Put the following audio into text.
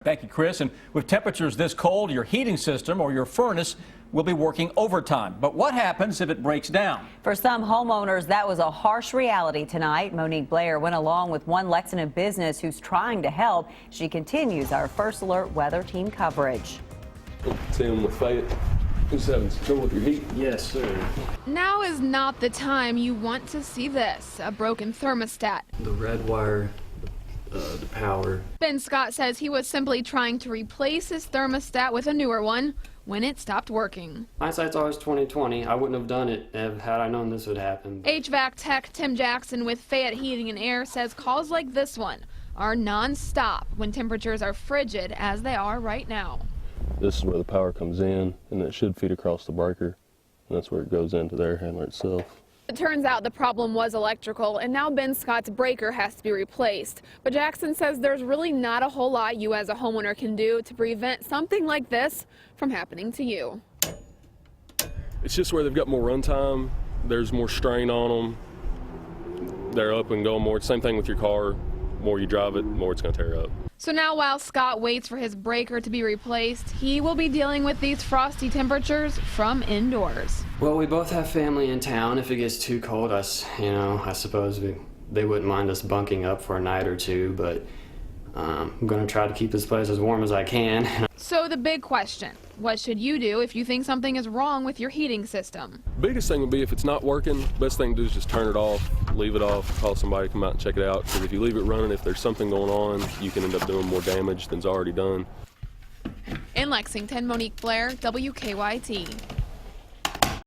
Thank you, Chris. And with temperatures this cold, your heating system or your furnace will be working overtime. But what happens if it breaks down? For some homeowners, that was a harsh reality tonight. Monique Blair went along with one Lexington business who's trying to help. She continues our First Alert weather team coverage. Tim with Fayette. Who's having trouble with your heat? Yes, sir. Now is not the time you want to see this, a broken thermostat. The red wire, the power. Ben Scott says he was simply trying to replace his thermostat with a newer one when it stopped working. Hindsight's always 20/20. I wouldn't have done it had I known this would happen. HVAC tech Tim Jackson with Fayette Heating and Air says calls like this one are non-stop when temperatures are frigid as they are right now. This is where the power comes in, and it should feed across the breaker, and that's where it goes into the air handler itself. It turns out the problem was electrical, and now Ben Scott's breaker has to be replaced. But Jackson says there's really not a whole lot you as a homeowner can do to prevent something like this from happening to you. It's just where they've got more runtime, there's more strain on them, they're up and going more. Same thing with your car, more you drive it, more it's going to tear up. So now while Scott waits for his breaker to be replaced, he will be dealing with these frosty temperatures from indoors. Well, we both have family in town. If it gets too cold, I suppose they wouldn't mind us bunking up for a night or two, but I'm going to try to keep this place as warm as I can. So the big question, what should you do if you think something is wrong with your heating system? Biggest thing would be if it's not working, best thing to do is just turn it off, leave it off, call somebody to come out and check it out. Because if you leave it running, if there's something going on, you can end up doing more damage than's already done. In Lexington, Monique Blair, WKYT.